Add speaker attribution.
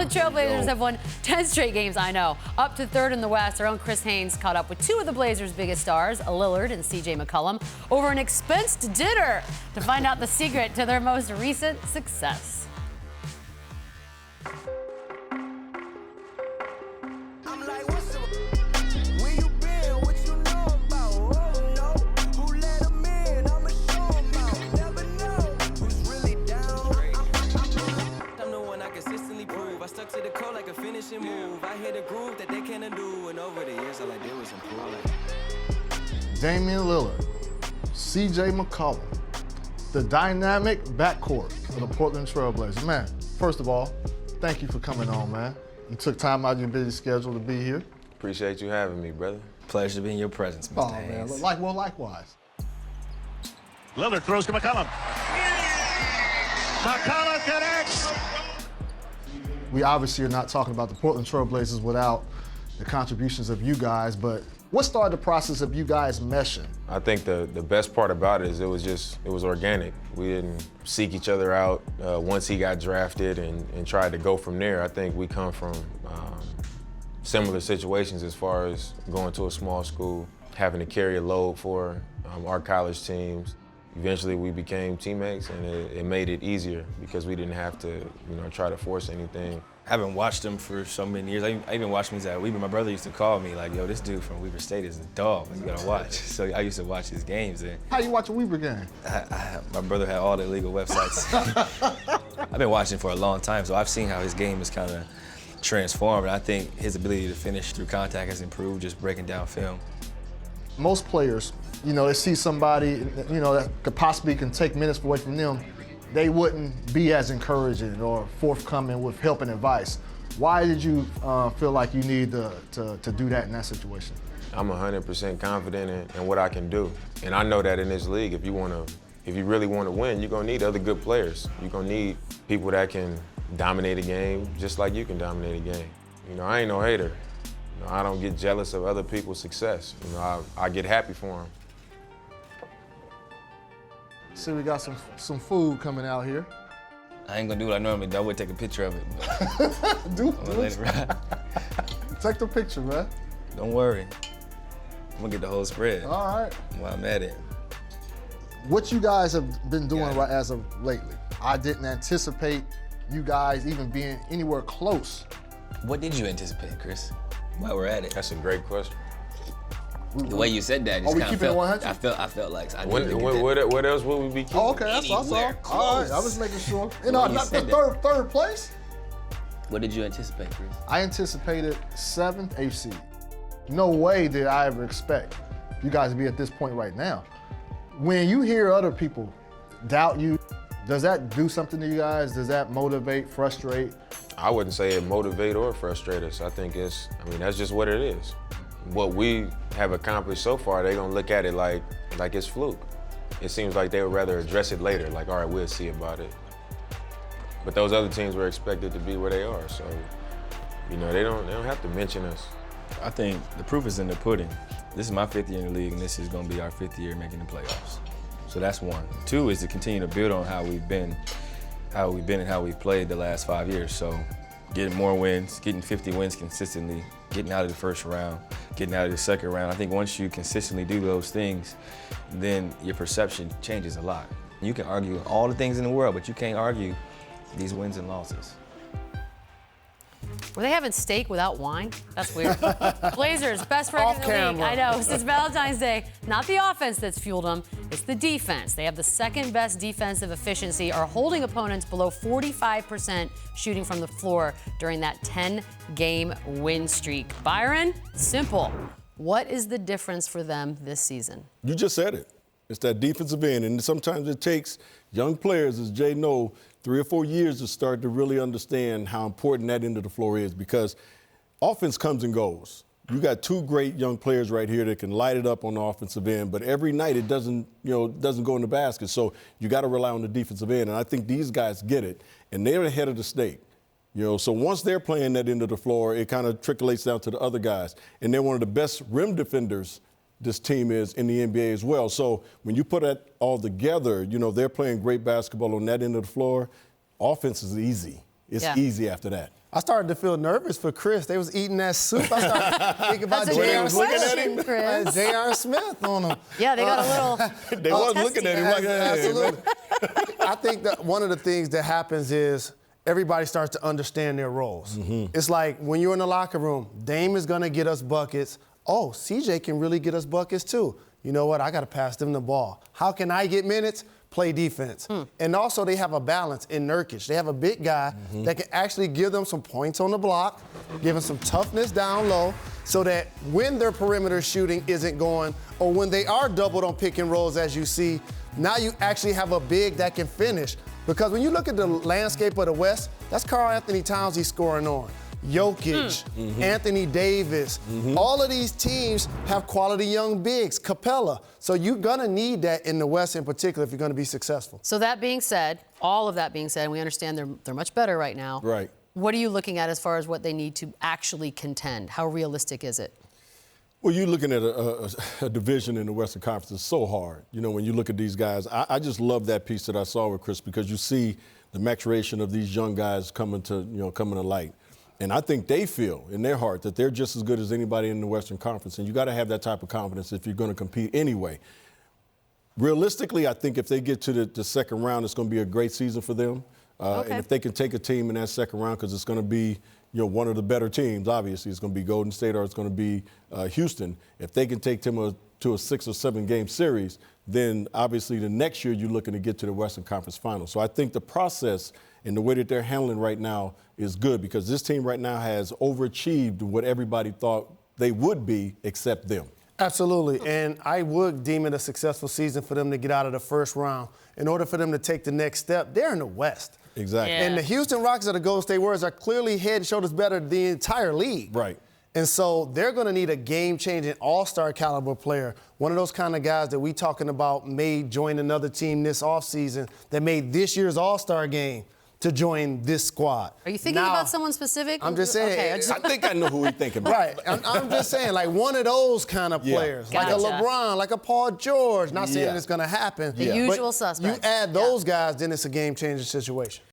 Speaker 1: Portland Trailblazers have won 10 straight games, I know. Up to third in the West, our own Chris Haynes caught up with two of the Blazers' biggest stars, Lillard and CJ McCollum, over an expensed dinner to find out the secret to their most recent success.
Speaker 2: To the code like a finishing move. I hit a groove that they can't undo, and over the years all I did was improve.
Speaker 3: Damian Lillard, CJ McCollum, the dynamic backcourt of the Portland Trailblazers. Man, first of all, thank you for coming on, man. You took time out of your busy schedule to be here.
Speaker 4: Appreciate you having me, brother.
Speaker 5: Pleasure to be in your presence, Mr. Haynes.
Speaker 3: Man, likewise.
Speaker 6: Lillard throws to McCollum. McCollum connects.
Speaker 3: We obviously are not talking about the Portland Trailblazers without the contributions of you guys, but what started the process of you guys meshing?
Speaker 4: I think the best part about it is it was organic. We didn't seek each other out once he got drafted and tried to go from there. I think we come from similar situations as far as going to a small school, having to carry a load for our college teams. Eventually we became teammates, and it made it easier because we didn't have to, try to force anything.
Speaker 5: I haven't watched him for so many years. I even watched him at Weber. My brother used to call me like, yo, this dude from Weber State is a dog. You gotta watch. So I used to watch his games. And
Speaker 3: how you watch a Weber game?
Speaker 5: My brother had all the illegal websites. I've been watching for a long time, so I've seen how his game is kind of transformed. And I think his ability to finish through contact has improved, just breaking down film.
Speaker 3: Most players, they see somebody, that could possibly can take minutes away from them, they wouldn't be as encouraging or forthcoming with help and advice. Why did you feel like you need to do that in that situation?
Speaker 4: I'm 100% confident in what I can do. And I know that in this league, if you really want to win, you're gonna need other good players. You're gonna need people that can dominate a game just like you can dominate a game. I ain't no hater. I don't get jealous of other people's success. I get happy for them.
Speaker 3: See, we got some food coming out here.
Speaker 5: I ain't gonna do what I normally do. I would take a picture of it.
Speaker 3: do
Speaker 5: let it ride.
Speaker 3: Take the picture, man.
Speaker 5: Don't worry. I'm gonna get the whole spread.
Speaker 3: All right.
Speaker 5: While I'm at it.
Speaker 3: What you guys have been doing right as of lately, I didn't anticipate you guys even being anywhere close.
Speaker 5: What did you anticipate, Chris? While we're at it.
Speaker 4: That's a great question.
Speaker 5: The way you said that, just kind of felt. I felt like I
Speaker 4: what else would we be keeping?
Speaker 3: Oh, okay, that's all. All right, I was making sure. Not the third place.
Speaker 5: What did you anticipate, Chris?
Speaker 3: I anticipated 7th, 8th seed. No way did I ever expect you guys to be at this point right now. When you hear other people doubt you, does that do something to you guys? Does that motivate, frustrate?
Speaker 4: I wouldn't say it motivate or frustrate us. I think that's just what it is. What we have accomplished so far, they're gonna look at it like it's fluke. It seems like they would rather address it later, like, all right, we'll see about it. But those other teams were expected to be where they are, so they don't have to mention us.
Speaker 5: I think the proof is in the pudding. This is my 5th year in the league, and this is gonna be our 5th year making the playoffs. So that's one. 2 is to continue to build on how we've been and how we've played the last 5 years. So getting more wins, getting 50 wins consistently, getting out of the first round, getting out of the second round. I think once you consistently do those things, then your perception changes a lot. You can argue all the things in the world, but you can't argue these wins and losses.
Speaker 1: Were they having steak without wine? That's weird. Blazers, best record in the league. I know, since Valentine's Day. Not the offense that's fueled them, it's the defense. They have the 2nd best defensive efficiency, are holding opponents below 45% shooting from the floor during that 10-game win streak. Byron, simple. What is the difference for them this season?
Speaker 7: You just said it. It's that defensive end, and sometimes it takes young players, as Jay know, 3 or 4 years to start to really understand how important that end of the floor is, because offense comes and goes. You got 2 great young players right here that can light it up on the offensive end, but every night it doesn't go in the basket. So you got to rely on the defensive end, and I think these guys get it, and they're ahead of the state. So once they're playing that end of the floor, it kind of trickles down to the other guys, and they're one of the best rim defenders this team is in the NBA as well. So when you put that all together, they're playing great basketball on that end of the floor. Offense is easy. It's easy after that.
Speaker 8: I started to feel nervous for Chris. They was eating that soup. I started thinking about
Speaker 1: J.R.
Speaker 8: Smith. J.R. Smith on them.
Speaker 1: Yeah, they got a little.
Speaker 7: They was looking at him like that.
Speaker 8: Absolutely. I think that one of the things that happens is everybody starts to understand their roles. It's like when you're in the locker room, Dame is going to get us buckets. Oh, CJ can really get us buckets too. You know what? I got to pass them the ball. How can I get minutes? Play defense. And also they have a balance in Nurkic. They have a big guy that can actually give them some points on the block, give them some toughness down low, so that when their perimeter shooting isn't going, or when they are doubled on pick and rolls, as you see, now you actually have a big that can finish. Because when you look at the landscape of the West, that's Karl Anthony Towns he's scoring on. Jokic, Anthony Davis, all of these teams have quality young bigs, Capella. So you're going to need that in the West in particular if you're going to be successful.
Speaker 1: So that being said, all of that being said, we understand they're much better right now.
Speaker 7: Right.
Speaker 1: What are you looking at as far as what they need to actually contend? How realistic is it?
Speaker 7: Well, you're looking at a division in the Western Conference. It's so hard. You know, when you look at these guys, I just love that piece that I saw with Chris, because you see the maturation of these young guys coming to light. And I think they feel in their heart that they're just as good as anybody in the Western Conference. And you got to have that type of confidence if you're going to compete anyway. Realistically, I think if they get to the second round, it's going to be a great season for them. And if they can take a team in that second round, because it's going to be one of the better teams, obviously, it's going to be Golden State or it's going to be Houston. If they can take them to a 6 or 7 game series, then obviously the next year you're looking to get to the Western Conference Finals. So I think the process and the way that they're handling right now is good, because this team right now has overachieved what everybody thought they would be except them.
Speaker 8: Absolutely, and I would deem it a successful season for them to get out of the first round. In order for them to take the next step, they're in the West.
Speaker 7: Exactly.
Speaker 1: Yeah.
Speaker 8: And the Houston Rockets of the Golden State Warriors are clearly head and shoulders better than the entire league.
Speaker 7: Right.
Speaker 8: And so they're going to need a game-changing, all-star caliber player, one of those kind of guys that we talking about may join another team this offseason that made this year's all-star game to join this squad.
Speaker 1: Are you thinking about someone specific?
Speaker 8: I'm just saying.
Speaker 1: Okay,
Speaker 7: I think I know who we're thinking about.
Speaker 8: Right. I'm just saying, like one of those kind of players.
Speaker 1: Gotcha.
Speaker 8: Like a LeBron, like a Paul George. Not saying it's going to happen.
Speaker 1: The usual suspects.
Speaker 8: You add those guys, then it's a game-changing situation.